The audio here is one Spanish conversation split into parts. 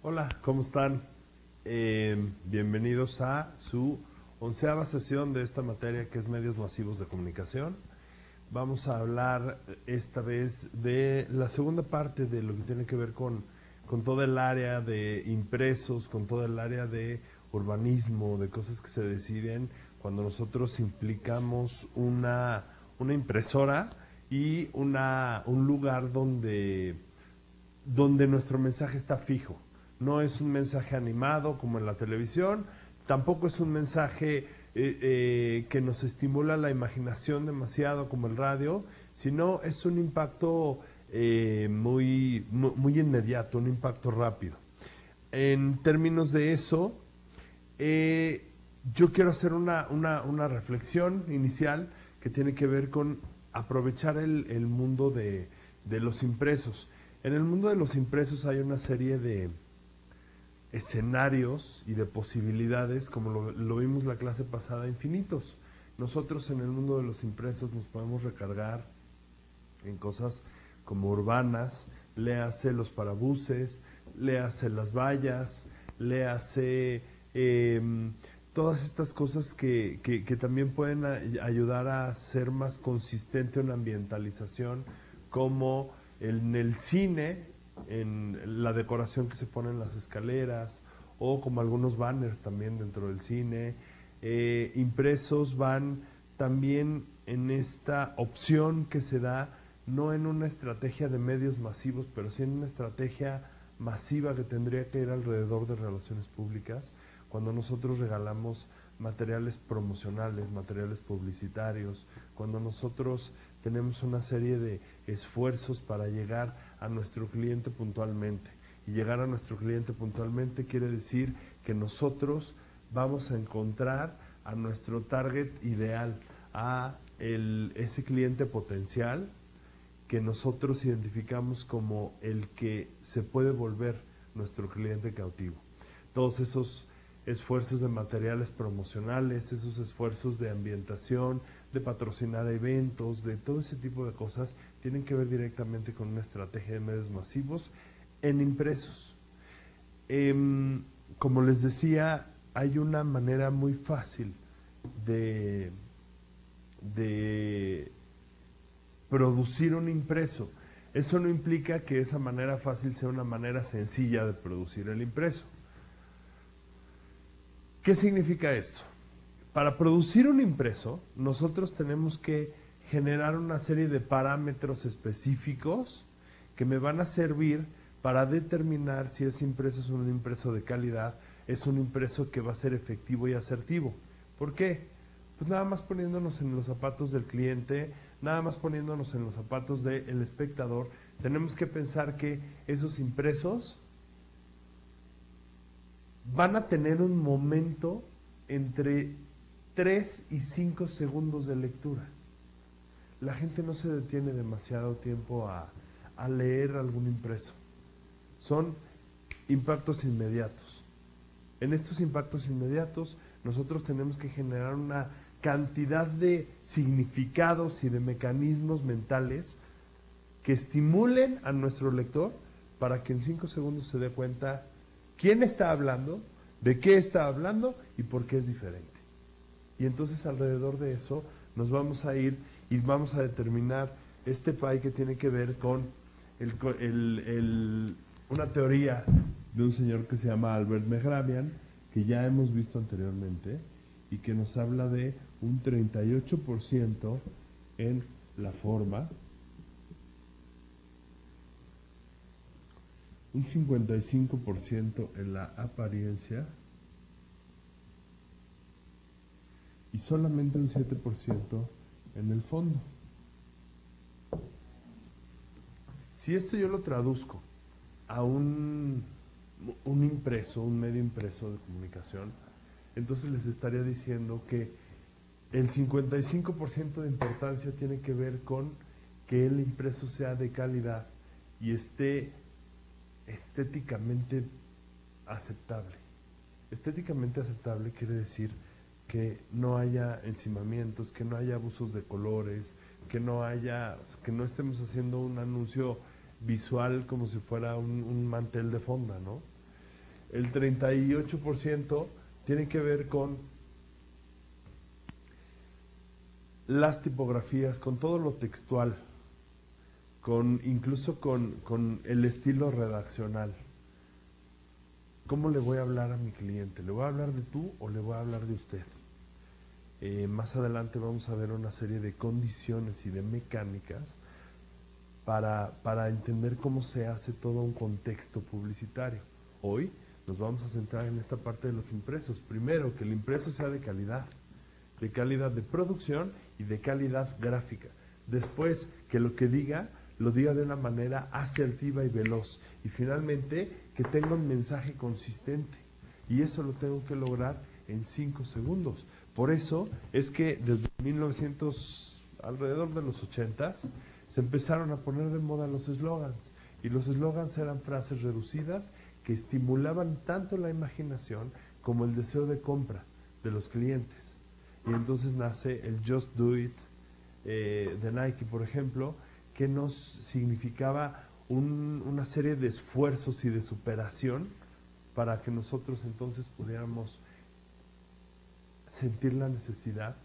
Hola, ¿cómo están? Bienvenidos a su 11ª sesión de esta materia que es medios masivos de comunicación. Vamos a hablar esta vez de la segunda parte de lo que tiene que ver con todo el área de impresos, con todo el área de urbanismo, de cosas que se deciden cuando nosotros implicamos una impresora y un lugar donde nuestro mensaje está fijo. No es un mensaje animado como en la televisión, tampoco es un mensaje que nos estimula la imaginación demasiado como el radio, sino es un impacto muy inmediato, un impacto rápido. En términos de eso, yo quiero hacer una reflexión inicial que tiene que ver con aprovechar el mundo de los impresos. En el mundo de los impresos hay una serie de escenarios y de posibilidades, como lo vimos la clase pasada, infinitos. Nosotros en el mundo de los impresos nos podemos recargar en cosas como urbanas, léase los parabuses, léase las vallas, léase todas estas cosas que también pueden ayudar a ser más consistente una ambientalización, como en el cine, en la decoración que se pone en las escaleras, o como algunos banners también dentro del cine. Impresos van también en esta opción que se da, no en una estrategia de medios masivos, pero sí en una estrategia masiva que tendría que ir alrededor de relaciones públicas, cuando nosotros regalamos materiales promocionales, materiales publicitarios, cuando nosotros tenemos una serie de esfuerzos para llegar a nuestro cliente puntualmente. Y llegar a nuestro cliente puntualmente quiere decir que nosotros vamos a encontrar a nuestro target ideal, a ese cliente potencial que nosotros identificamos como el que se puede volver nuestro cliente cautivo. Todos esos esfuerzos de materiales promocionales, esos esfuerzos de ambientación, de patrocinar eventos, de todo ese tipo de cosas, tienen que ver directamente con una estrategia de medios masivos en impresos. Como les decía, hay una manera muy fácil de producir un impreso. Eso no implica que esa manera fácil sea una manera sencilla de producir el impreso. ¿Qué significa esto? Para producir un impreso, nosotros tenemos que generar una serie de parámetros específicos que me van a servir para determinar si ese impreso es un impreso de calidad, es un impreso que va a ser efectivo y asertivo. ¿Por qué? Pues nada más poniéndonos en los zapatos del cliente, nada más poniéndonos en los zapatos del espectador, tenemos que pensar que esos impresos van a tener un momento entre 3 y 5 segundos de lectura. La gente no se detiene demasiado tiempo a leer algún impreso. Son impactos inmediatos. En estos impactos inmediatos nosotros tenemos que generar una cantidad de significados y de mecanismos mentales que estimulen a nuestro lector para que en 5 segundos se dé cuenta quién está hablando, de qué está hablando y por qué es diferente. Y entonces alrededor de eso nos vamos a ir y vamos a determinar este pie que tiene que ver con una teoría de un señor que se llama Albert Mehrabian, que ya hemos visto anteriormente, y que nos habla de un 38% en la forma, un 55% en la apariencia y solamente un 7% en el fondo. Si esto yo lo traduzco a un impreso, un medio impreso de comunicación, entonces les estaría diciendo que el 55% de importancia tiene que ver con que el impreso sea de calidad y esté estéticamente aceptable. Estéticamente aceptable quiere decir que no haya encimamientos, que no haya abusos de colores, que no estemos haciendo un anuncio visual como si fuera un mantel de fonda, ¿no? el 38% tiene que ver con las tipografías, con todo lo textual, incluso con el estilo redaccional. ¿Cómo le voy a hablar a mi cliente? ¿Le voy a hablar de tú o le voy a hablar de usted? Más adelante vamos a ver una serie de condiciones y de mecánicas para entender cómo se hace todo un contexto publicitario. Hoy nos vamos a centrar en esta parte de los impresos. Primero, que el impreso sea de calidad de producción y de calidad gráfica. Después, que lo que diga, lo diga de una manera asertiva y veloz. Y finalmente, que tenga un mensaje consistente. Y eso lo tengo que lograr en 5 segundos. Por eso es que desde 1900, alrededor de los 80s, se empezaron a poner de moda los eslogans. Y los eslogans eran frases reducidas que estimulaban tanto la imaginación como el deseo de compra de los clientes. Y entonces nace el Just Do It de Nike, por ejemplo, que nos significaba una serie de esfuerzos y de superación para que nosotros entonces pudiéramos sentir la necesidad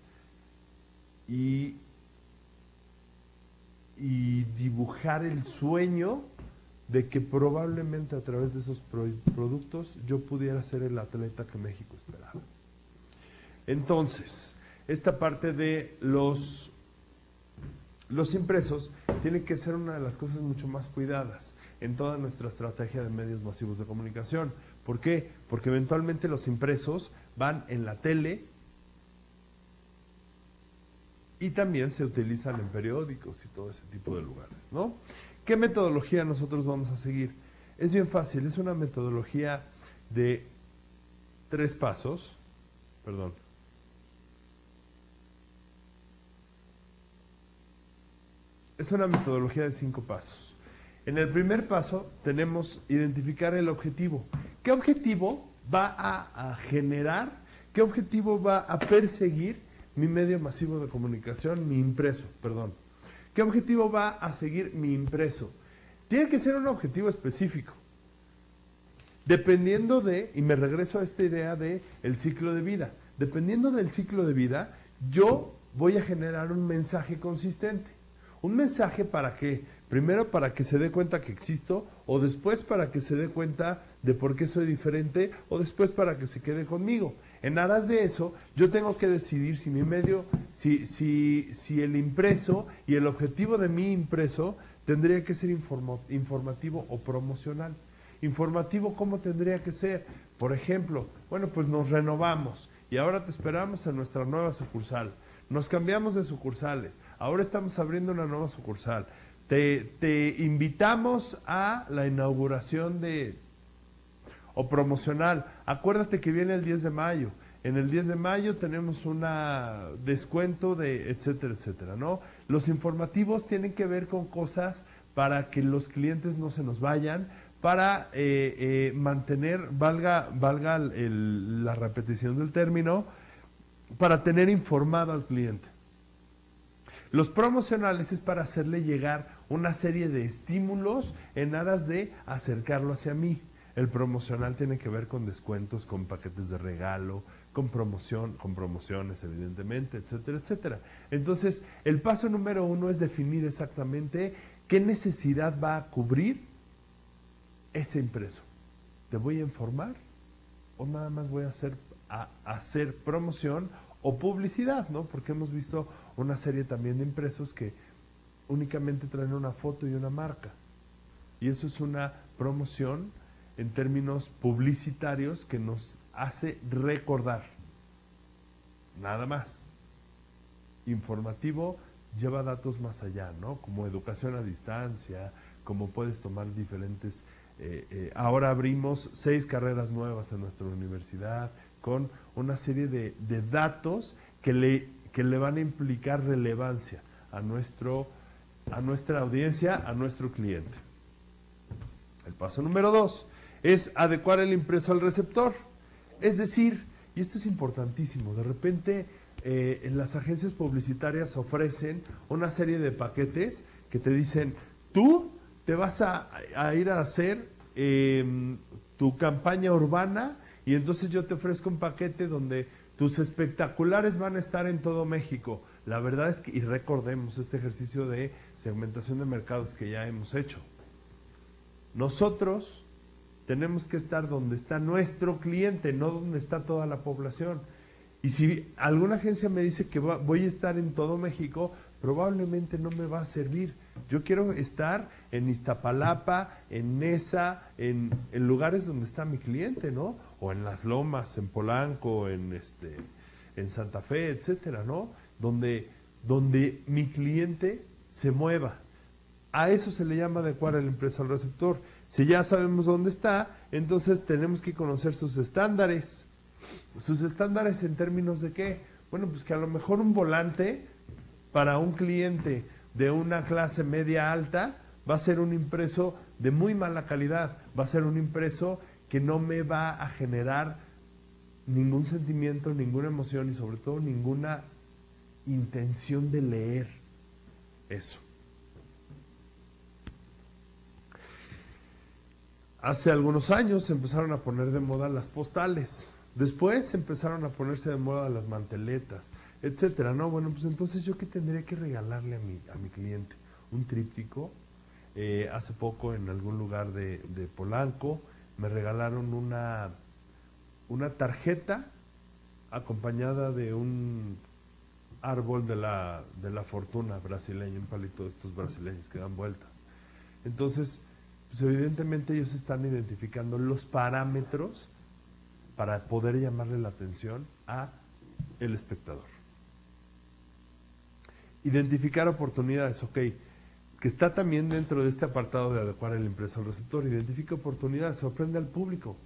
y dibujar el sueño de que probablemente a través de esos productos yo pudiera ser el atleta que México esperaba. Entonces, esta parte de los impresos tiene que ser una de las cosas mucho más cuidadas en toda nuestra estrategia de medios masivos de comunicación. ¿Por qué? Porque eventualmente los impresos van en la tele y también se utilizan en periódicos y todo ese tipo de lugares, ¿no? ¿Qué metodología nosotros vamos a seguir? Es bien fácil, es una metodología de 3 pasos, perdón. Es una metodología de 5 pasos. En el primer paso tenemos identificar el objetivo. ¿Qué objetivo va a generar? ¿Qué objetivo va a perseguir mi medio masivo de comunicación, mi impreso, perdón? ¿Qué objetivo va a seguir mi impreso? Tiene que ser un objetivo específico. Dependiendo de, y me regreso a esta idea de el ciclo de vida, dependiendo del ciclo de vida, yo voy a generar un mensaje consistente. Un mensaje para que, primero para que se dé cuenta que existo, o después para que se dé cuenta de por qué soy diferente, o después para que se quede conmigo. En aras de eso, yo tengo que decidir si mi medio, si el impreso y el objetivo de mi impreso tendría que ser informativo o promocional. Informativo, ¿cómo tendría que ser? Por ejemplo, bueno, pues nos renovamos y ahora te esperamos en nuestra nueva sucursal. Nos cambiamos de sucursales, ahora estamos abriendo una nueva sucursal. Te invitamos a la inauguración o promocional. Acuérdate que viene el 10 de mayo. En el 10 de mayo tenemos un descuento de etcétera, etcétera, ¿no? Los informativos tienen que ver con cosas para que los clientes no se nos vayan, para mantener, valga la repetición del término, para tener informado al cliente. Los promocionales es para hacerle llegar una serie de estímulos en aras de acercarlo hacia mí. El promocional tiene que ver con descuentos, con paquetes de regalo, con promociones evidentemente, etcétera, etcétera. Entonces, el paso número 1 es definir exactamente qué necesidad va a cubrir ese impreso. ¿Te voy a informar o nada más voy a hacer promoción o publicidad, ¿no? Porque hemos visto una serie también de impresos que únicamente traen una foto y una marca. Y eso es una promoción en términos publicitarios que nos hace recordar. Nada más. Informativo lleva datos más allá, ¿no? Como educación a distancia, como puedes tomar diferentes... ahora abrimos 6 carreras nuevas en nuestra universidad con una serie de datos que le van a implicar relevancia a nuestra audiencia, a nuestro cliente. El paso número 2 es adecuar el impreso al receptor. Es decir, y esto es importantísimo, de repente en las agencias publicitarias ofrecen una serie de paquetes que te dicen, tú te vas a ir a hacer tu campaña urbana y entonces yo te ofrezco un paquete donde tus espectaculares van a estar en todo México. La verdad es que, y recordemos este ejercicio de segmentación de mercados que ya hemos hecho, nosotros tenemos que estar donde está nuestro cliente, no donde está toda la población. Y si alguna agencia me dice que voy a estar en todo México, probablemente no me va a servir. Yo quiero estar en Iztapalapa, en Nesa, en lugares donde está mi cliente, ¿no? O en Las Lomas, en Polanco, en Santa Fe, etcétera, ¿no? Donde mi cliente se mueva. A eso se le llama adecuar a la empresa al receptor. Si ya sabemos dónde está, entonces tenemos que conocer sus estándares. ¿Sus estándares en términos de qué? Bueno, pues que a lo mejor un volante para un cliente de una clase media alta va a ser un impreso de muy mala calidad, va a ser un impreso que no me va a generar ningún sentimiento, ninguna emoción y sobre todo ninguna intención de leer eso. Hace algunos años se empezaron a poner de moda las postales. Después empezaron a ponerse de moda las manteletas, etcétera, ¿no? Bueno, pues entonces yo qué tendría que regalarle a mi cliente, un tríptico. Hace poco en algún lugar de Polanco me regalaron una tarjeta acompañada de un árbol de la fortuna brasileño, un palito de estos brasileños que dan vueltas. Entonces, pues evidentemente ellos están identificando los parámetros para poder llamarle la atención a el espectador. Identificar oportunidades, ok, que está también dentro de este apartado de adecuar la empresa al receptor. Identifica oportunidades, sorprende al público.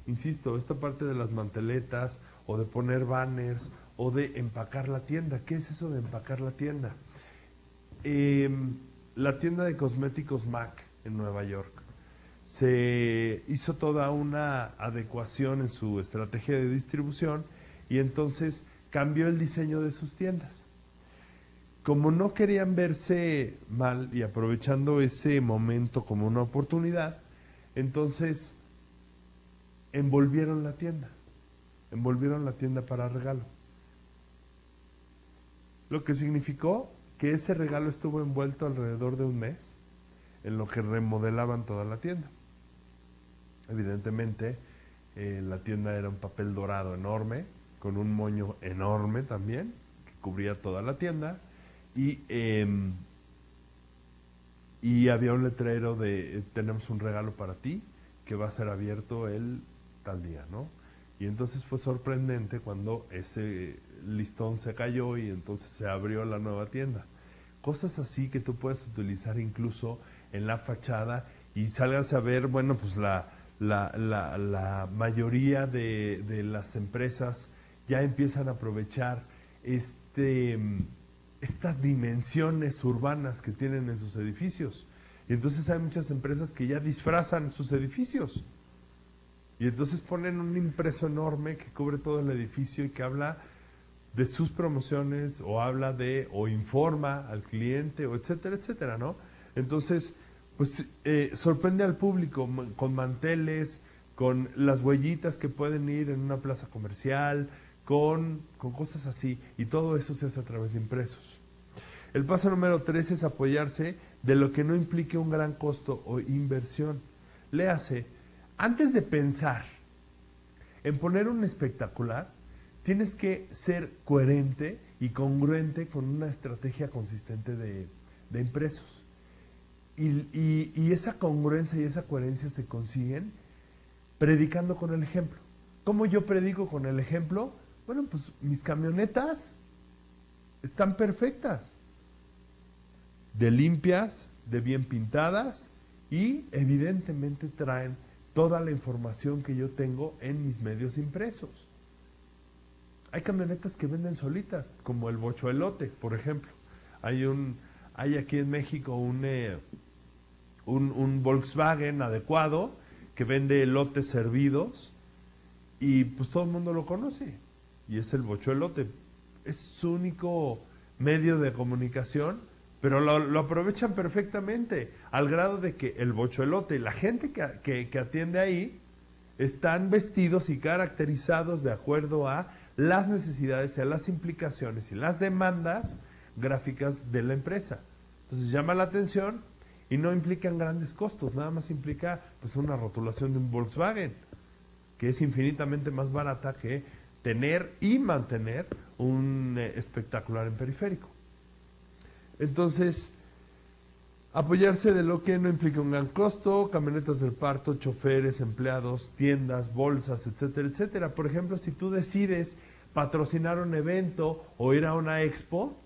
Insisto, esta parte de las manteletas o de poner banners o de empacar la tienda. ¿Qué es eso de empacar la tienda? La tienda de cosméticos MAC en Nueva York se hizo toda una adecuación en su estrategia de distribución y entonces cambió el diseño de sus tiendas. Como no querían verse mal y aprovechando ese momento como una oportunidad, entonces envolvieron la tienda para regalo. Lo que significó que ese regalo estuvo envuelto alrededor de un mes en lo que remodelaban toda la tienda. Evidentemente, la tienda era un papel dorado enorme, con un moño enorme también, que cubría toda la tienda, y había un letrero de tenemos un regalo para ti, que va a ser abierto el tal día, ¿no? Y entonces fue sorprendente cuando ese listón se cayó y entonces se abrió la nueva tienda. Cosas así que tú puedes utilizar incluso en la fachada y salgas a ver, bueno, pues la mayoría de las empresas ya empiezan a aprovechar estas dimensiones urbanas que tienen en sus edificios. Y entonces hay muchas empresas que ya disfrazan sus edificios. Y entonces ponen un impreso enorme que cubre todo el edificio y que habla de sus promociones o habla o informa al cliente o etcétera, etcétera, ¿no? Entonces, pues sorprende al público con manteles, con las huellitas que pueden ir en una plaza comercial, con cosas así, y todo eso se hace a través de impresos. El paso número 3 es apoyarse de lo que no implique un gran costo o inversión. Léase, antes de pensar en poner un espectacular, tienes que ser coherente y congruente con una estrategia consistente de impresos. Y esa congruencia y esa coherencia se consiguen predicando con el ejemplo. ¿Cómo yo predico con el ejemplo? Bueno, pues mis camionetas están perfectas, de limpias, de bien pintadas y evidentemente traen toda la información que yo tengo en mis medios impresos. Hay camionetas que venden solitas, como el Bocho-Elote, por ejemplo. Hay aquí en México un Volkswagen adecuado que vende elotes servidos y pues todo el mundo lo conoce y es el Bocho-Elote. Es su único medio de comunicación, pero lo aprovechan perfectamente al grado de que el Bocho-Elote, la gente que atiende ahí están vestidos y caracterizados de acuerdo a las necesidades, a las implicaciones y las demandas gráficas de la empresa. Entonces llama la atención y no implican grandes costos, nada más implica pues una rotulación de un Volkswagen, que es infinitamente más barata que tener y mantener un espectacular en periférico. Entonces, apoyarse de lo que no implica un gran costo, camionetas de reparto, choferes, empleados, tiendas, bolsas, etcétera, etcétera. Por ejemplo, si tú decides patrocinar un evento o ir a una expo,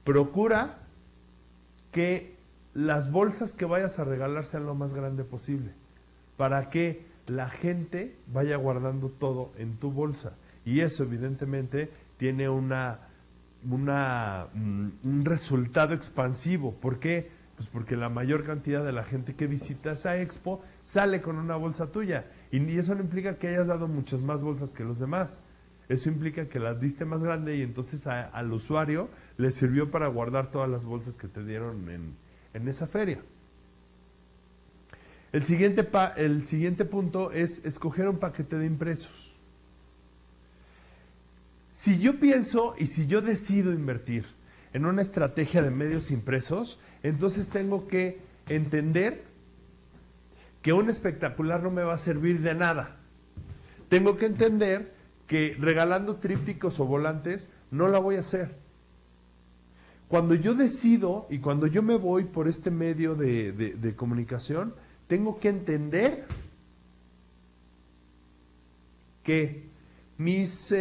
procura que las bolsas que vayas a regalar sean lo más grande posible, para que la gente vaya guardando todo en tu bolsa. Y eso evidentemente tiene un resultado expansivo. ¿Por qué? Pues porque la mayor cantidad de la gente que visita esa expo sale con una bolsa tuya. Y eso no implica que hayas dado muchas más bolsas que los demás. Eso implica que las diste más grande y entonces al usuario le sirvió para guardar todas las bolsas que te dieron en esa feria. El siguiente punto es escoger un paquete de impresos. Si yo pienso y si yo decido invertir en una estrategia de medios impresos, entonces tengo que entender que un espectacular no me va a servir de nada. Tengo que entender que regalando trípticos o volantes no la voy a hacer. Cuando yo decido y cuando yo me voy por este medio de comunicación, tengo que entender que mis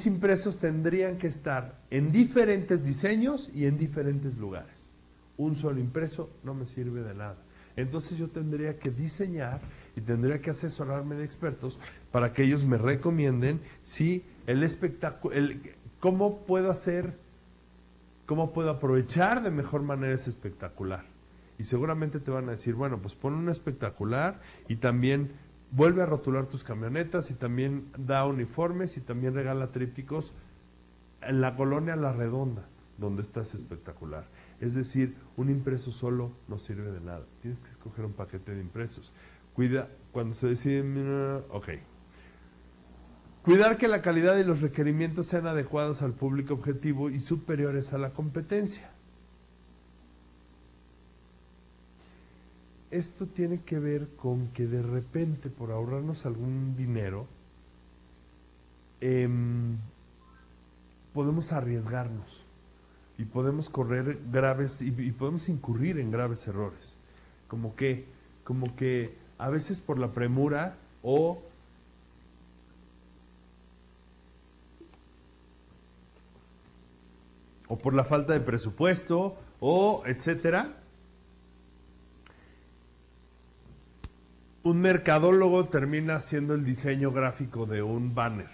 impresos tendrían que estar en diferentes diseños y en diferentes lugares. Un solo impreso no me sirve de nada. Entonces yo tendría que diseñar y tendría que asesorarme de expertos para que ellos me recomienden si el espectáculo, cómo puedo aprovechar de mejor manera ese espectacular. Y seguramente te van a decir, bueno, pues pon un espectacular y también vuelve a rotular tus camionetas y también da uniformes y también regala trípticos en la colonia La Redonda, donde está ese espectacular. Es decir, un impreso solo no sirve de nada. Tienes que escoger un paquete de impresos. Cuida, cuando se decide, cuidar que la calidad y los requerimientos sean adecuados al público objetivo y superiores a la competencia. Esto tiene que ver con que de repente, por ahorrarnos algún dinero, podemos arriesgarnos y podemos correr graves y podemos incurrir en graves errores. Como que a veces por la premura o por la falta de presupuesto o etcétera, un mercadólogo termina haciendo el diseño gráfico de un banner.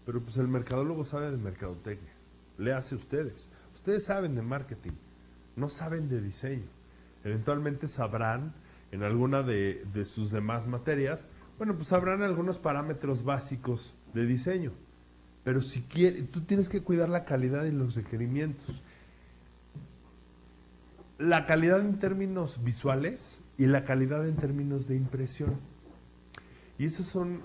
Pero pues el mercadólogo sabe de mercadotecnia. Le hace a ustedes. Ustedes saben de marketing. No saben de diseño. Eventualmente sabrán en alguna de sus demás materias, bueno, pues sabrán algunos parámetros básicos de diseño. Pero si quieres, tú tienes que cuidar la calidad y los requerimientos. La calidad en términos visuales y la calidad en términos de impresión. Y esas son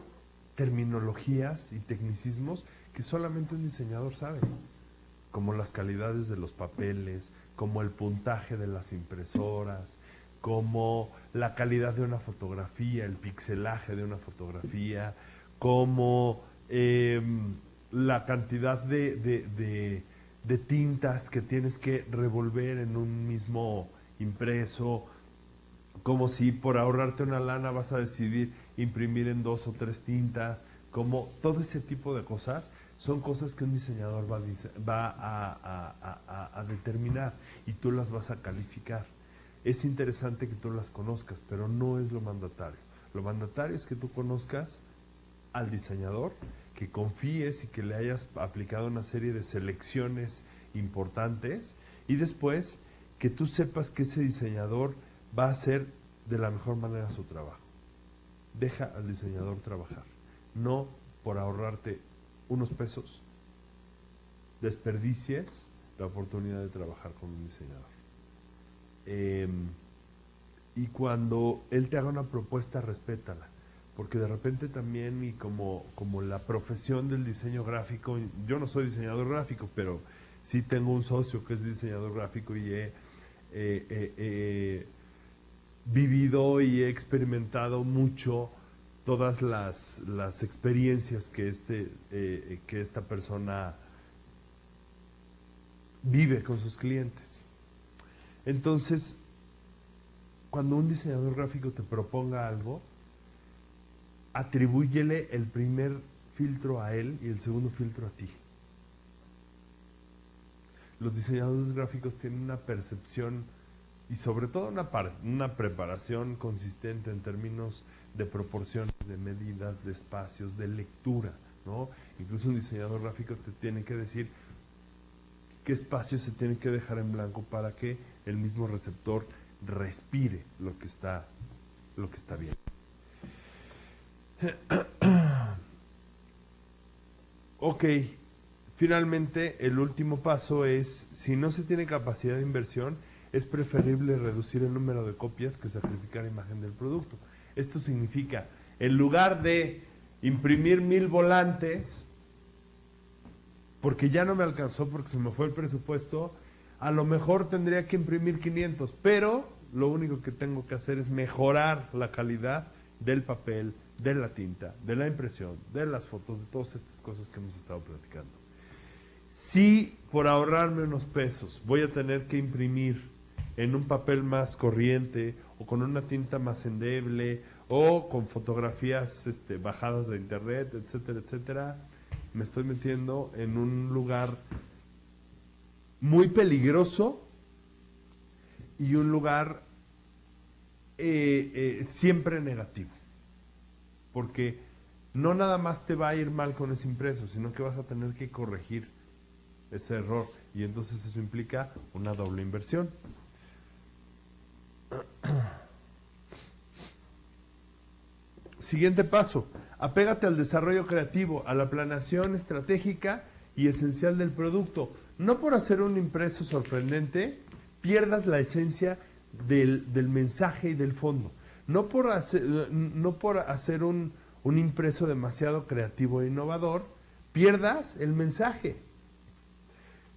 terminologías y tecnicismos que solamente un diseñador sabe, como las calidades de los papeles, como el puntaje de las impresoras, como la calidad de una fotografía, el pixelaje de una fotografía, como la cantidad de tintas que tienes que revolver en un mismo impreso, como si por ahorrarte una lana vas a decidir imprimir en 2 o 3 tintas, como todo ese tipo de cosas son cosas que un diseñador va a determinar y tú las vas a calificar. Es interesante que tú las conozcas, pero no es lo mandatario. Lo mandatario es que tú conozcas al diseñador, que confíes y que le hayas aplicado una serie de selecciones importantes y después que tú sepas que ese diseñador va a hacer de la mejor manera su trabajo. Deja al diseñador trabajar, no por ahorrarte unos pesos desperdicies la oportunidad de trabajar con un diseñador. y cuando él te haga una propuesta, respétala. Porque de repente también, y como la profesión del diseño gráfico, yo no soy diseñador gráfico, pero sí tengo un socio que es diseñador gráfico y he vivido y he experimentado mucho todas las experiencias que esta persona vive con sus clientes. Entonces, cuando un diseñador gráfico te proponga algo, atribúyele el primer filtro a él y el segundo filtro a ti. Los diseñadores gráficos tienen una percepción y sobre todo una preparación consistente en términos de proporciones, de medidas, de espacios, de lectura, ¿no? Incluso un diseñador gráfico te tiene que decir qué espacio se tiene que dejar en blanco para que el mismo receptor respire lo que está bien. Ok, finalmente el último paso es, si no se tiene capacidad de inversión, es preferible reducir el número de copias que sacrificar la imagen del producto. Esto significa, en lugar de imprimir 1000 volantes, porque ya no me alcanzó, porque se me fue el presupuesto, a lo mejor tendría que imprimir 500, pero lo único que tengo que hacer es mejorar la calidad del papel, de la tinta, de la impresión, de las fotos, de todas estas cosas que hemos estado platicando. Si por ahorrarme unos pesos voy a tener que imprimir en un papel más corriente o con una tinta más endeble o con fotografías bajadas de internet, etcétera, etcétera, me estoy metiendo en un lugar muy peligroso y un lugar siempre negativo, porque no nada más te va a ir mal con ese impreso, sino que vas a tener que corregir ese error y entonces eso implica una doble inversión. Siguiente paso, apégate al desarrollo creativo, a la planeación estratégica y esencial del producto. No por hacer un impreso sorprendente pierdas la esencia del mensaje y del fondo. No por hacer un impreso demasiado creativo e innovador, pierdas el mensaje.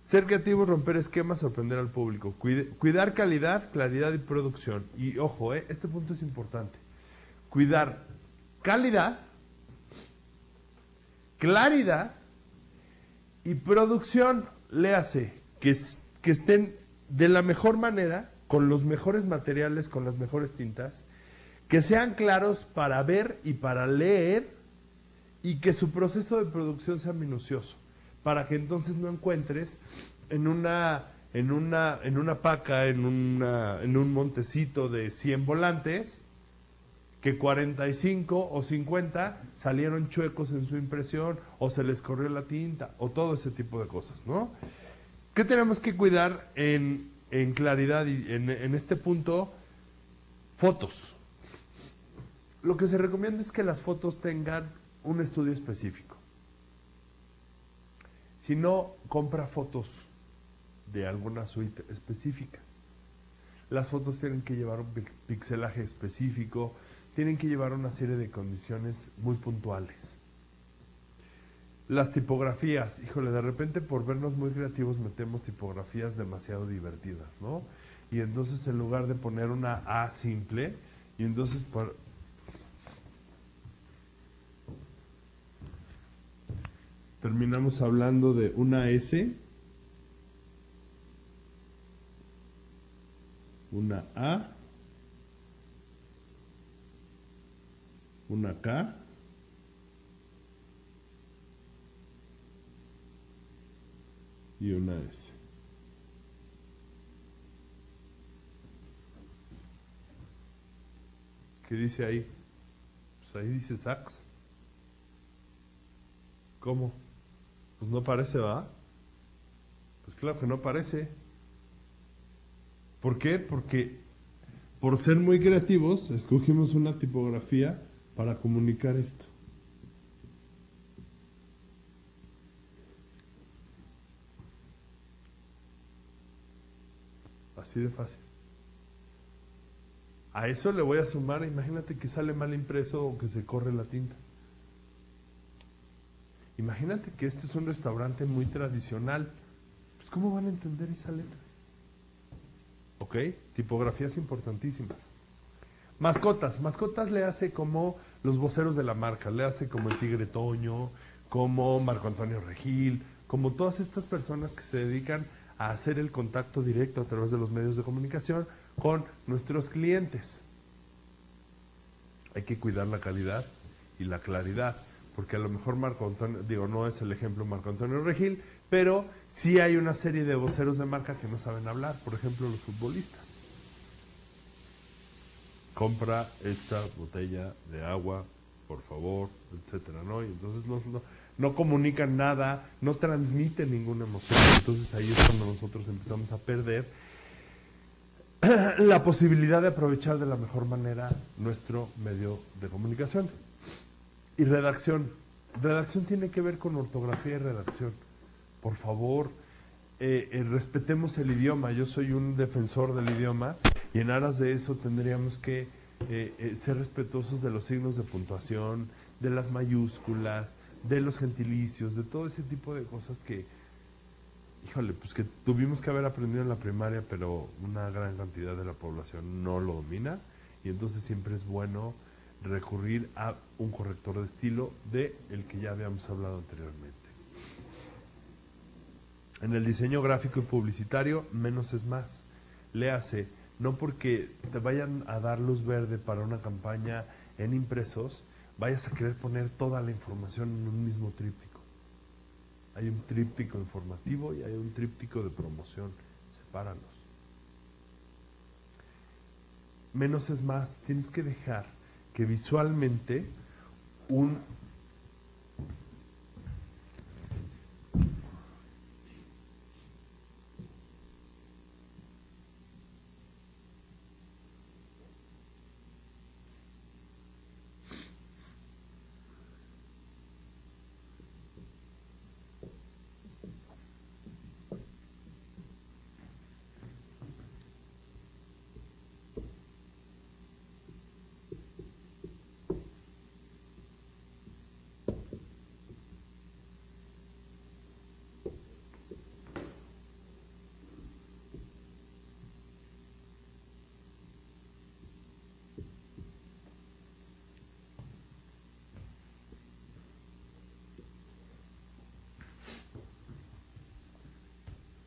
Ser creativo, romper esquemas, sorprender al público. Cuidar calidad, claridad y producción. Y ojo, este punto es importante. Cuidar calidad, claridad y producción. Léase, que estén de la mejor manera, con los mejores materiales, con las mejores tintas, que sean claros para ver y para leer y que su proceso de producción sea minucioso, para que entonces no encuentres en una paca, en un montecito de 100 volantes, que 45 o 50 salieron chuecos en su impresión o se les corrió la tinta o todo ese tipo de cosas, ¿no? ¿Qué tenemos que cuidar en claridad y en este punto? Fotos. Lo que se recomienda es que las fotos tengan un estudio específico. Si no, compra fotos de alguna suite específica. Las fotos tienen que llevar un pixelaje específico, tienen que llevar una serie de condiciones muy puntuales. Las tipografías, híjole, de repente por vernos muy creativos metemos tipografías demasiado divertidas, ¿no? Y entonces en lugar de poner una A simple, y entonces terminamos hablando de una S, una A, una K y una S. ¿Qué dice ahí? Pues ahí dice sax. ¿Cómo? Pues no parece, ¿va? Pues claro que no parece. ¿Por qué? Porque por ser muy creativos escogimos una tipografía para comunicar esto. Así de fácil. A eso le voy a sumar, imagínate que sale mal impreso o que se corre la tinta. Imagínate que este es un restaurante muy tradicional. Pues ¿cómo van a entender esa letra? ¿Ok? Tipografías importantísimas. Mascotas le hace como los voceros de la marca, le hace como el Tigre Toño, como Marco Antonio Regil, como todas estas personas que se dedican a hacer el contacto directo a través de los medios de comunicación con nuestros clientes. Hay que cuidar la calidad y la claridad, porque a lo mejor Marco Antonio, digo, no es el ejemplo Marco Antonio Regil, pero sí hay una serie de voceros de marca que no saben hablar, por ejemplo los futbolistas. Compra esta botella de agua, por favor, etcétera, ¿no? Y entonces no comunican nada, no transmiten ninguna emoción. Entonces ahí es cuando nosotros empezamos a perder la posibilidad de aprovechar de la mejor manera nuestro medio de comunicación. Y redacción. Redacción tiene que ver con ortografía y redacción. Por favor, respetemos el idioma. Yo soy un defensor del idioma y en aras de eso tendríamos que ser respetuosos de los signos de puntuación, de las mayúsculas, de los gentilicios, de todo ese tipo de cosas que, híjole, pues que tuvimos que haber aprendido en la primaria, pero una gran cantidad de la población no lo domina, y entonces siempre es bueno recurrir a un corrector de estilo de el que ya habíamos hablado anteriormente. En el diseño gráfico y publicitario, menos es más. Léase, no porque te vayan a dar luz verde para una campaña en impresos, vayas a querer poner toda la información en un mismo tríptico. Hay un tríptico informativo y hay un tríptico de promoción. Sepáralos. Menos es más. Tienes que dejar que visualmente un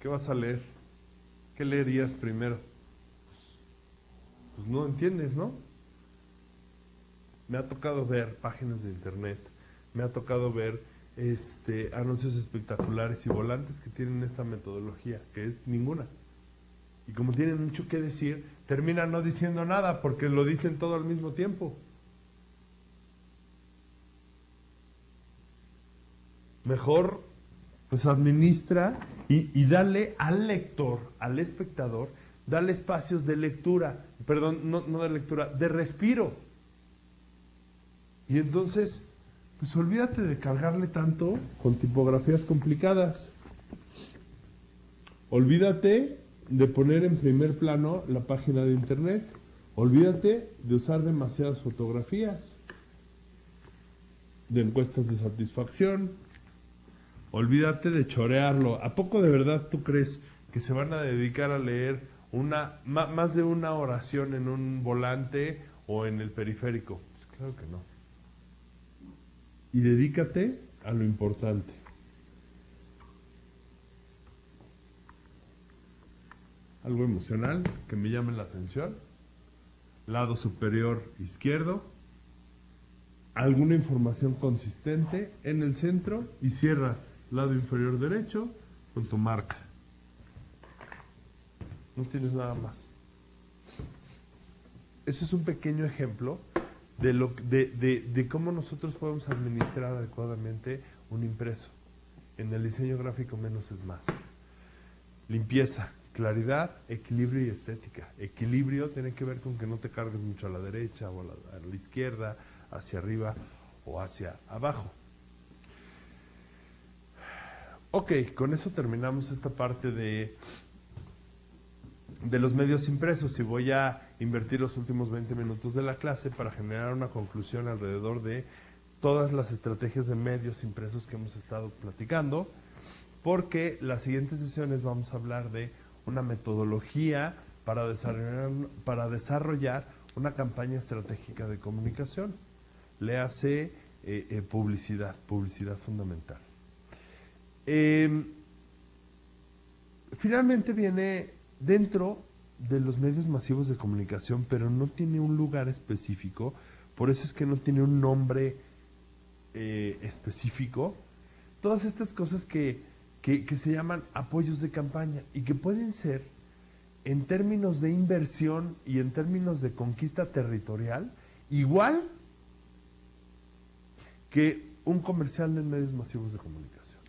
¿qué vas a leer? ¿Qué leerías primero? Pues no entiendes, ¿no? Me ha tocado ver páginas de internet, me ha tocado ver anuncios espectaculares y volantes que tienen esta metodología, que es ninguna. Y como tienen mucho que decir, terminan no diciendo nada porque lo dicen todo al mismo tiempo. Mejor, pues administra y dale al lector, al espectador, dale espacios de lectura, perdón, no de lectura, de respiro. Y entonces, pues olvídate de cargarle tanto con tipografías complicadas. Olvídate de poner en primer plano la página de internet. Olvídate de usar demasiadas fotografías, de encuestas de satisfacción. Olvídate de chorearlo. ¿A poco de verdad tú crees que se van a dedicar a leer más de una oración en un volante o en el periférico? Pues claro que no. Y dedícate a lo importante. Algo emocional que me llame la atención. Lado superior izquierdo. Alguna información consistente en el centro y cierras lado inferior derecho con tu marca. No tienes nada más. Ese es un pequeño ejemplo de cómo nosotros podemos administrar adecuadamente un impreso. En el diseño gráfico menos es más. Limpieza, claridad, equilibrio y estética. Equilibrio tiene que ver con que no te cargues mucho a la derecha o a la izquierda, hacia arriba o hacia abajo. Ok, con eso terminamos esta parte de de los medios impresos, y voy a invertir los últimos 20 minutos de la clase para generar una conclusión alrededor de todas las estrategias de medios impresos que hemos estado platicando, porque las siguientes sesiones vamos a hablar de una metodología para desarrollar una campaña estratégica de comunicación. Léase publicidad fundamental. Finalmente viene dentro de los medios masivos de comunicación, pero no tiene un lugar específico, por eso es que no tiene un nombre específico. Todas estas cosas que se llaman apoyos de campaña y que pueden ser, en términos de inversión y en términos de conquista territorial, igual que un comercial de medios masivos de comunicación.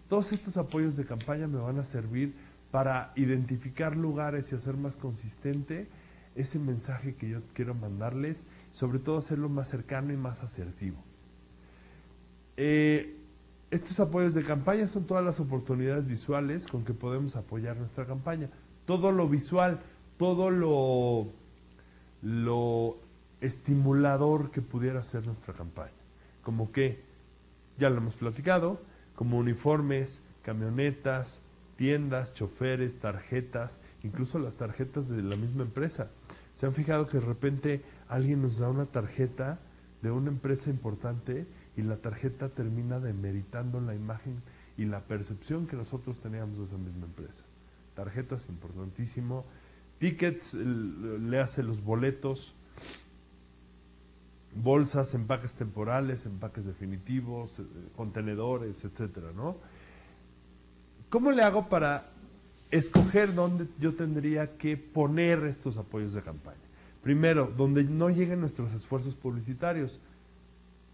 Todos estos apoyos de campaña me van a servir para identificar lugares y hacer más consistente ese mensaje que yo quiero mandarles, sobre todo hacerlo más cercano y más asertivo. Estos apoyos de campaña son todas las oportunidades visuales con que podemos apoyar nuestra campaña. Todo lo visual, todo lo estimulador que pudiera ser nuestra campaña. Como que, ya lo hemos platicado, como uniformes, camionetas, tiendas, choferes, tarjetas, incluso las tarjetas de la misma empresa. ¿Se han fijado que de repente alguien nos da una tarjeta de una empresa importante y la tarjeta termina demeritando la imagen y la percepción que nosotros teníamos de esa misma empresa? Tarjetas, importantísimo. Tickets, le hace los boletos. Bolsas, empaques temporales, empaques definitivos, contenedores, etcétera, ¿no? ¿Cómo le hago para escoger dónde yo tendría que poner estos apoyos de campaña? Primero, donde no lleguen nuestros esfuerzos publicitarios.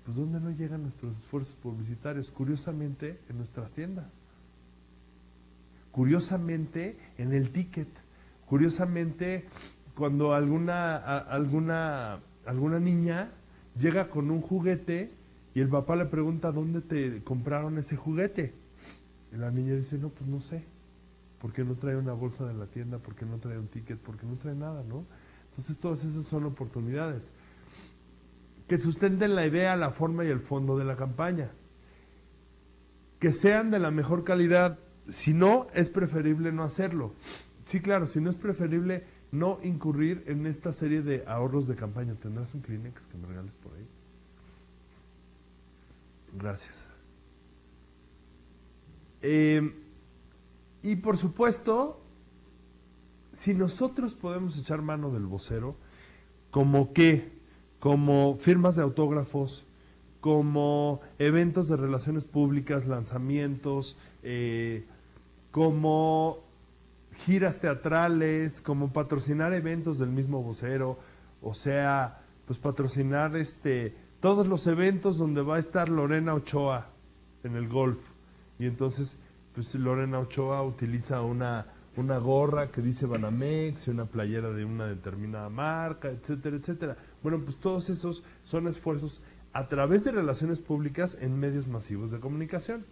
Pues ¿dónde no llegan nuestros esfuerzos publicitarios? Curiosamente, en nuestras tiendas. Curiosamente, en el ticket. Curiosamente, cuando alguna niña llega con un juguete y el papá le pregunta ¿dónde te compraron ese juguete? Y la niña dice, no, pues no sé, porque no trae una bolsa de la tienda, porque no trae un ticket, porque no trae nada, ¿no? Entonces todas esas son oportunidades que sustenten la idea, la forma y el fondo de la campaña, que sean de la mejor calidad. Si no, es preferible no hacerlo. Sí, claro, si no, es preferible no incurrir en esta serie de ahorros de campaña. ¿Tendrás un Kleenex que me regales por ahí? Gracias. Y por supuesto, si nosotros podemos echar mano del vocero, como firmas de autógrafos, como eventos de relaciones públicas, lanzamientos, como giras teatrales, como patrocinar eventos del mismo vocero, o sea, pues patrocinar todos los eventos donde va a estar Lorena Ochoa en el golf. Y entonces, pues Lorena Ochoa utiliza una gorra que dice Banamex y una playera de una determinada marca, etcétera, etcétera. Bueno, pues todos esos son esfuerzos a través de relaciones públicas en medios masivos de comunicación.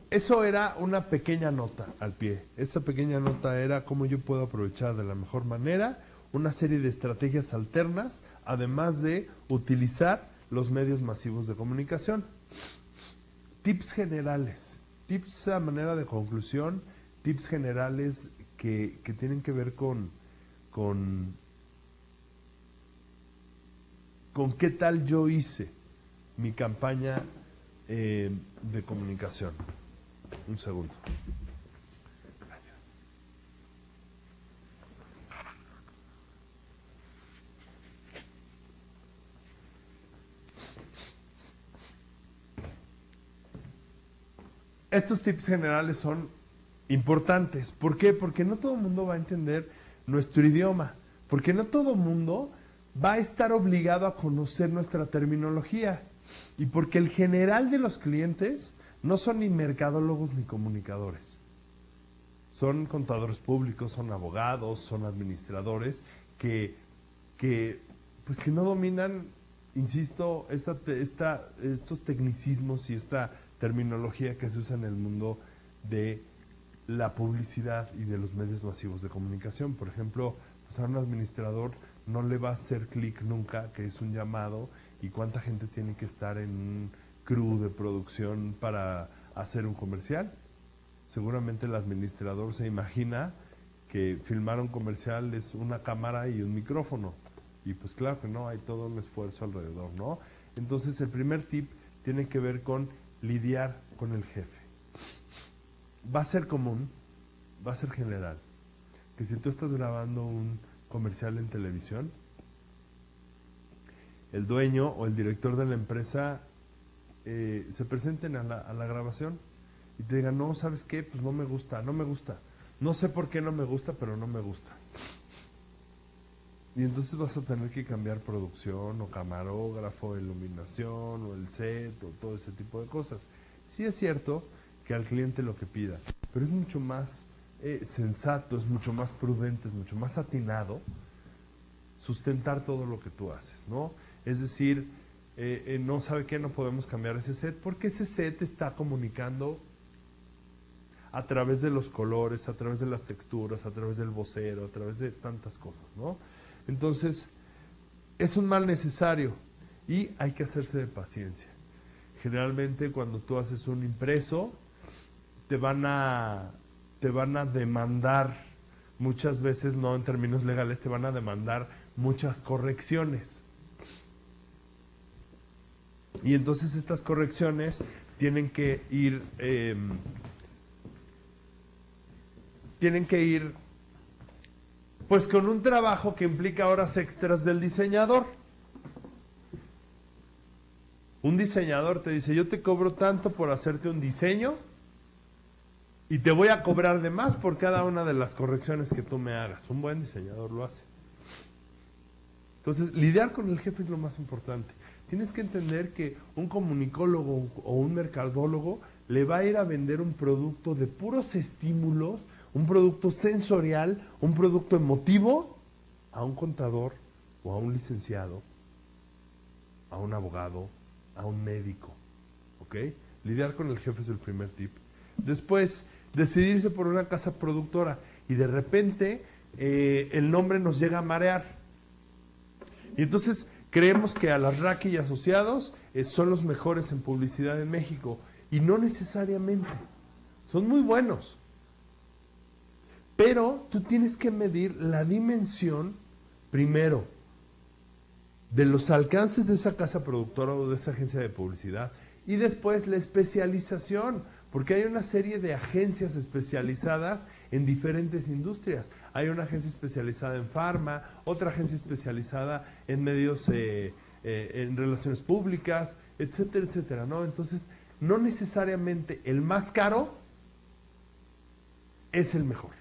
Eso era una pequeña nota al pie. Esa pequeña nota era cómo yo puedo aprovechar de la mejor manera una serie de estrategias alternas, además de utilizar los medios masivos de comunicación. Tips generales, tips a manera de conclusión, tips generales que tienen que ver con qué tal yo hice mi campaña de comunicación. Un segundo. Gracias. Estos tips generales son importantes. ¿Por qué? Porque no todo el mundo va a entender nuestro idioma. Porque no todo el mundo va a estar obligado a conocer nuestra terminología. Y porque el general de los clientes no son ni mercadólogos ni comunicadores. Son contadores públicos, son abogados, son administradores que no dominan, insisto, estos tecnicismos y esta terminología que se usa en el mundo de la publicidad y de los medios masivos de comunicación. Por ejemplo, pues a un administrador no le va a hacer clic nunca que es un llamado y cuánta gente tiene que estar en un crew de producción para hacer un comercial. Seguramente el administrador se imagina que filmar un comercial es una cámara y un micrófono. Y pues claro que no, hay todo un esfuerzo alrededor, ¿no? Entonces el primer tip tiene que ver con lidiar con el jefe. Va a ser común, va a ser general, que si tú estás grabando un comercial en televisión, el dueño o el director de la empresa se presenten a la grabación y te digan, no, ¿sabes qué? Pues no me gusta. No sé por qué no me gusta, pero no me gusta. Y entonces vas a tener que cambiar producción o camarógrafo, iluminación o el set o todo ese tipo de cosas. Sí es cierto que al cliente lo que pida, pero es mucho más sensato, es mucho más prudente, es mucho más atinado sustentar todo lo que tú haces, ¿no? Es decir, no sabe qué, no podemos cambiar ese set porque ese set está comunicando a través de los colores, a través de las texturas, a través del vocero, a través de tantas cosas, ¿no? Entonces, es un mal necesario y hay que hacerse de paciencia. Generalmente cuando tú haces un impreso, te van a demandar, muchas veces no en términos legales, te van a demandar muchas correcciones. Y entonces estas correcciones tienen que ir pues con un trabajo que implica horas extras del diseñador. Un diseñador te dice, yo te cobro tanto por hacerte un diseño y te voy a cobrar de más por cada una de las correcciones que tú me hagas. Un buen diseñador lo hace. Entonces, lidiar con el jefe es lo más importante. Tienes que entender que un comunicólogo o un mercadólogo le va a ir a vender un producto de puros estímulos, un producto sensorial, un producto emotivo a un contador o a un licenciado, a un abogado, a un médico. ¿Ok? Lidiar con el jefe es el primer tip. Después, decidirse por una casa productora y de repente el nombre nos llega a marear. Y entonces creemos que Alarraqui y Asociados son los mejores en publicidad en México. Y no necesariamente. Son muy buenos. Pero tú tienes que medir la dimensión, primero, de los alcances de esa casa productora o de esa agencia de publicidad. Y después la especialización, porque hay una serie de agencias especializadas en diferentes industrias. Hay una agencia especializada en farma, otra agencia especializada en medios, en relaciones públicas, etcétera, etcétera, ¿no? Entonces, no necesariamente el más caro es el mejor.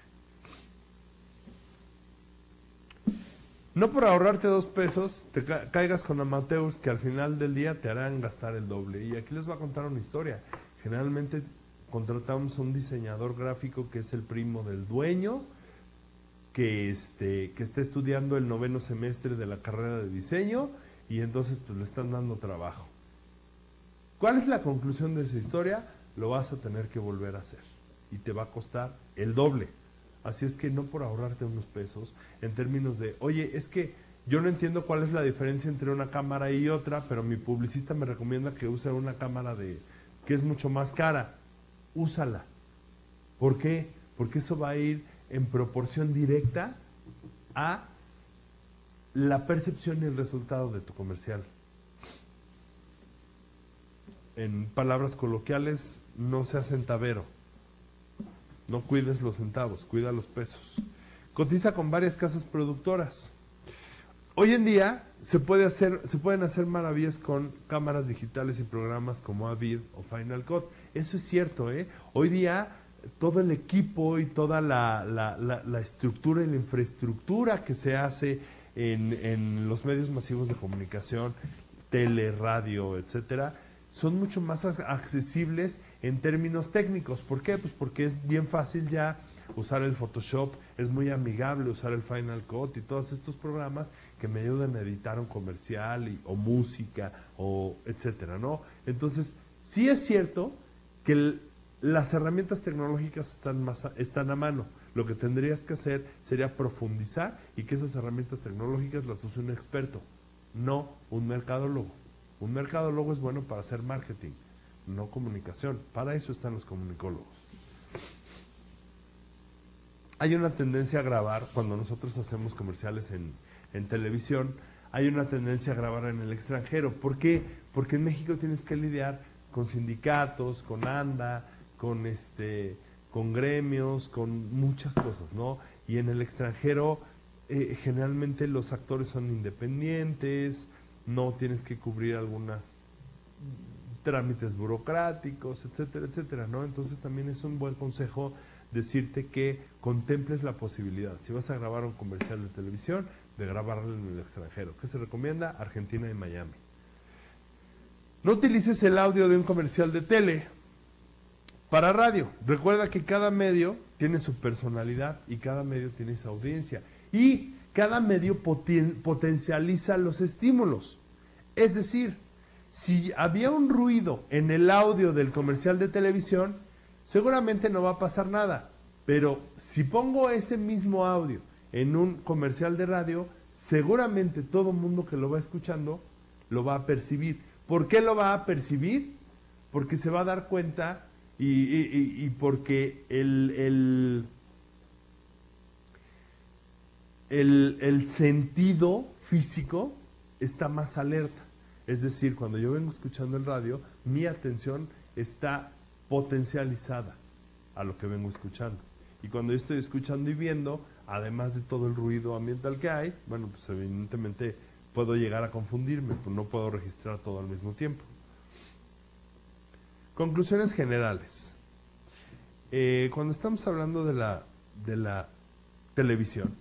No por ahorrarte 2 pesos te caigas con amateurs que al final del día te harán gastar el doble. Y aquí les voy a contar una historia. Generalmente contratamos a un diseñador gráfico que es el primo del dueño, que está estudiando el 9º semestre de la carrera de diseño y entonces pues le están dando trabajo. ¿Cuál es la conclusión de esa historia? Lo vas a tener que volver a hacer y te va a costar el doble. Así es que no por ahorrarte unos pesos en términos de, oye, es que yo no entiendo cuál es la diferencia entre una cámara y otra, pero mi publicista me recomienda que use una cámara que es mucho más cara. Úsala. ¿Por qué? Porque eso va a ir en proporción directa a la percepción y el resultado de tu comercial. En palabras coloquiales, no seas centavero. No cuides los centavos, cuida los pesos. Cotiza con varias casas productoras. Hoy en día se pueden hacer maravillas con cámaras digitales y programas como Avid o Final Cut. Eso es cierto, ¿eh? Hoy día todo el equipo y toda la estructura y la infraestructura que se hace en los medios masivos de comunicación, tele, radio, etcétera, son mucho más accesibles en términos técnicos. ¿Por qué? Pues porque es bien fácil ya usar el Photoshop, es muy amigable usar el Final Cut y todos estos programas que me ayudan a editar un comercial o música o etcétera, ¿no? Entonces, sí es cierto que las herramientas tecnológicas están a mano. Lo que tendrías que hacer sería profundizar y que esas herramientas tecnológicas las use un experto, no un mercadólogo. Un mercadólogo es bueno para hacer marketing, no comunicación. Para eso están los comunicólogos. Hay una tendencia a grabar, cuando nosotros hacemos comerciales en televisión, hay una tendencia a grabar en el extranjero. ¿Por qué? Porque en México tienes que lidiar con sindicatos, con ANDA, con gremios, con muchas cosas, ¿no? Y en el extranjero generalmente los actores son independientes, no tienes que cubrir algunos trámites burocráticos, etcétera, etcétera, ¿no? Entonces también es un buen consejo decirte que contemples la posibilidad, si vas a grabar un comercial de televisión, de grabarlo en el extranjero. ¿Qué se recomienda? Argentina y Miami. No utilices el audio de un comercial de tele para radio. Recuerda que cada medio tiene su personalidad y cada medio tiene su audiencia. Y cada medio potencializa los estímulos. Es decir, si había un ruido en el audio del comercial de televisión, seguramente no va a pasar nada. Pero si pongo ese mismo audio en un comercial de radio, seguramente todo mundo que lo va escuchando lo va a percibir. ¿Por qué lo va a percibir? Porque se va a dar cuenta y porque el sentido físico está más alerta. Es decir, cuando yo vengo escuchando el radio, mi atención está potencializada a lo que vengo escuchando. Y cuando yo estoy escuchando y viendo, además de todo el ruido ambiental que hay, bueno, pues evidentemente puedo llegar a confundirme, pues no puedo registrar todo al mismo tiempo. Conclusiones generales. Cuando estamos hablando de la televisión,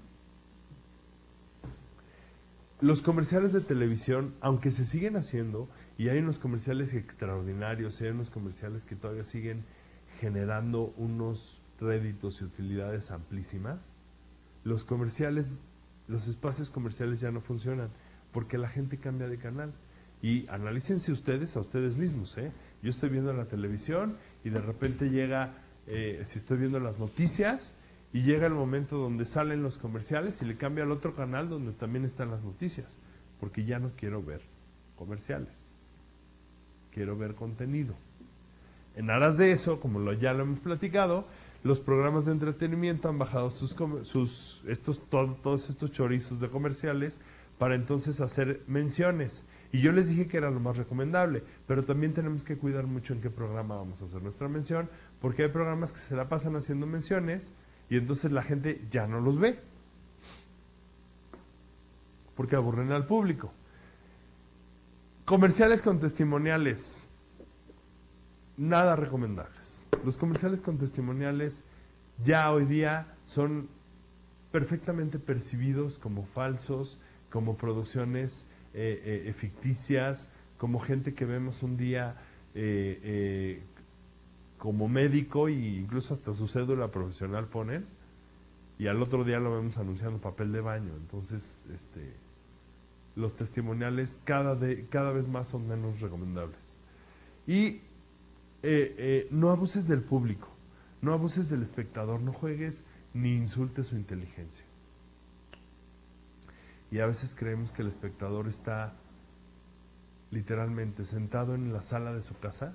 los comerciales de televisión, aunque se siguen haciendo, y hay unos comerciales extraordinarios, y hay unos comerciales que todavía siguen generando unos réditos y utilidades amplísimas, los espacios comerciales ya no funcionan, porque la gente cambia de canal. Y analícense ustedes a ustedes mismos, ¿eh? Yo estoy viendo la televisión y de repente llega, si estoy viendo las noticias, y llega el momento donde salen los comerciales y le cambio al otro canal donde también están las noticias, porque ya no quiero ver comerciales, quiero ver contenido. En aras de eso, como ya lo hemos platicado, los programas de entretenimiento han bajado todos estos chorizos de comerciales para entonces hacer menciones. Y yo les dije que era lo más recomendable, pero también tenemos que cuidar mucho en qué programa vamos a hacer nuestra mención, porque hay programas que se la pasan haciendo menciones y entonces la gente ya no los ve, porque aburren al público. Comerciales con testimoniales, nada recomendables. Los comerciales con testimoniales ya hoy día son perfectamente percibidos como falsos, como producciones ficticias, como gente que vemos un día como médico e incluso hasta su cédula profesional ponen, y al otro día lo vemos anunciando papel de baño. Entonces, los testimoniales cada vez más son menos recomendables. Y no abuses del público, no abuses del espectador, no juegues ni insultes su inteligencia. Y a veces creemos que el espectador está literalmente sentado en la sala de su casa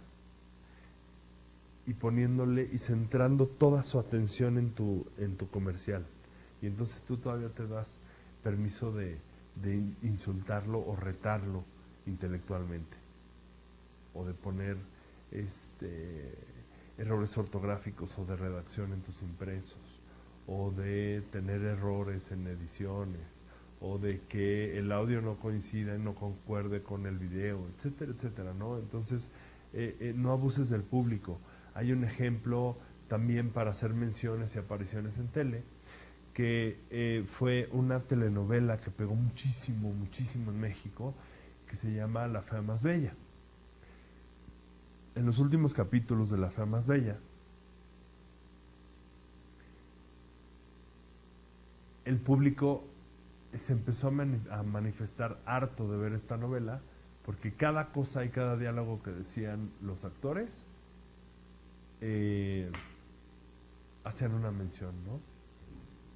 y poniéndole y centrando toda su atención en tu comercial. Y entonces tú todavía te das permiso de insultarlo o retarlo intelectualmente, o de poner errores ortográficos o de redacción en tus impresos, o de tener errores en ediciones, o de que el audio no coincida y no concuerde con el video, etcétera, etcétera, ¿no? Entonces, no abuses del público. Hay un ejemplo también para hacer menciones y apariciones en tele, que fue una telenovela que pegó muchísimo, muchísimo en México, que se llama La Fea Más Bella. En los últimos capítulos de La Fea Más Bella, el público se empezó a manifestar harto de ver esta novela, porque cada cosa y cada diálogo que decían los actores hacían una mención, ¿no?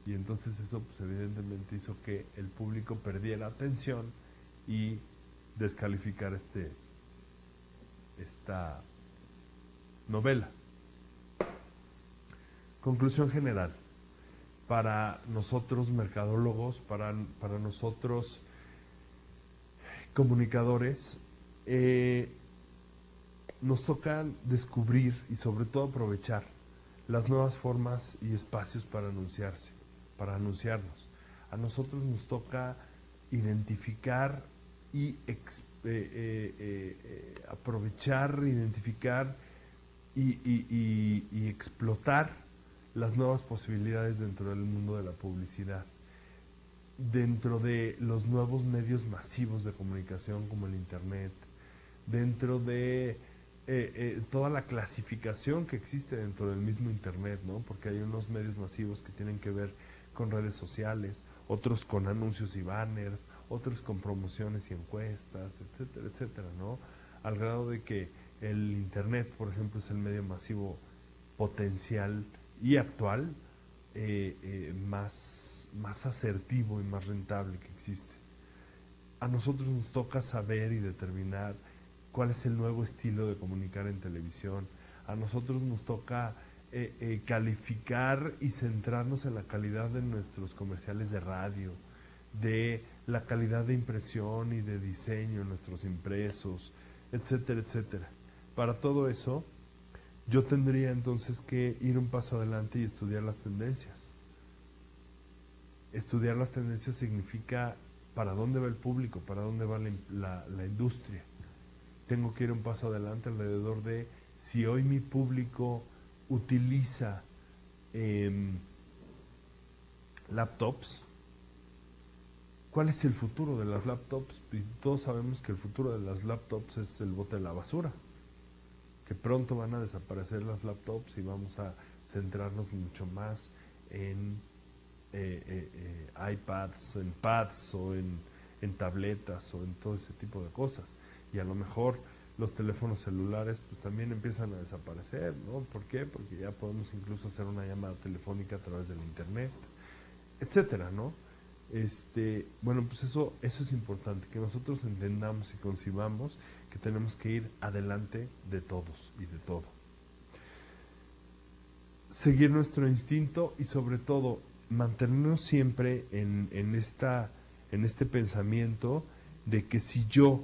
Y entonces eso pues evidentemente hizo que el público perdiera atención y descalificara esta novela. Conclusión general. Para nosotros mercadólogos, para nosotros comunicadores, nos toca descubrir y sobre todo aprovechar las nuevas formas y espacios para anunciarnos. A nosotros nos toca identificar y aprovechar, identificar y explotar las nuevas posibilidades dentro del mundo de la publicidad, dentro de los nuevos medios masivos de comunicación como el Internet, dentro de toda la clasificación que existe dentro del mismo Internet, ¿no? Porque hay unos medios masivos que tienen que ver con redes sociales, otros con anuncios y banners, otros con promociones y encuestas, etcétera, etcétera, ¿no? Al grado de que el Internet, por ejemplo, es el medio masivo potencial y actual más asertivo y más rentable que existe. A nosotros nos toca saber y determinar cuál es el nuevo estilo de comunicar en televisión. A nosotros nos toca calificar y centrarnos en la calidad de nuestros comerciales de radio, de la calidad de impresión y de diseño en nuestros impresos, etcétera, etcétera. Para todo eso, yo tendría entonces que ir un paso adelante y estudiar las tendencias. Estudiar las tendencias significa para dónde va el público, para dónde va la industria. Tengo que ir un paso adelante alrededor de si hoy mi público utiliza laptops, ¿cuál es el futuro de las laptops? Y todos sabemos que el futuro de las laptops es el bote de la basura, que pronto van a desaparecer las laptops y vamos a centrarnos mucho más en iPads, en pads o en tabletas o en todo ese tipo de cosas. Y a lo mejor los teléfonos celulares pues también empiezan a desaparecer, ¿no? ¿Por qué? Porque ya podemos incluso hacer una llamada telefónica a través del internet, etcétera, ¿no? Bueno, pues eso es importante, que nosotros entendamos y concibamos que tenemos que ir adelante de todos y de todo. Seguir nuestro instinto y sobre todo mantenernos siempre en este pensamiento de que si yo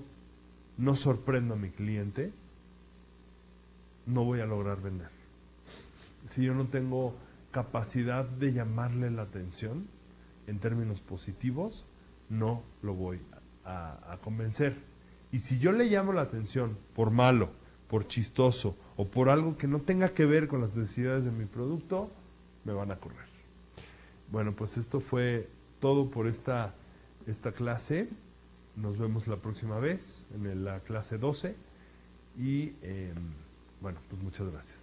no sorprendo a mi cliente, no voy a lograr vender. Si yo no tengo capacidad de llamarle la atención en términos positivos, no lo voy a convencer. Y si yo le llamo la atención por malo, por chistoso o por algo que no tenga que ver con las necesidades de mi producto, me van a correr. Bueno, pues esto fue todo por esta clase. Nos vemos la próxima vez en la clase 12 y bueno, pues muchas gracias.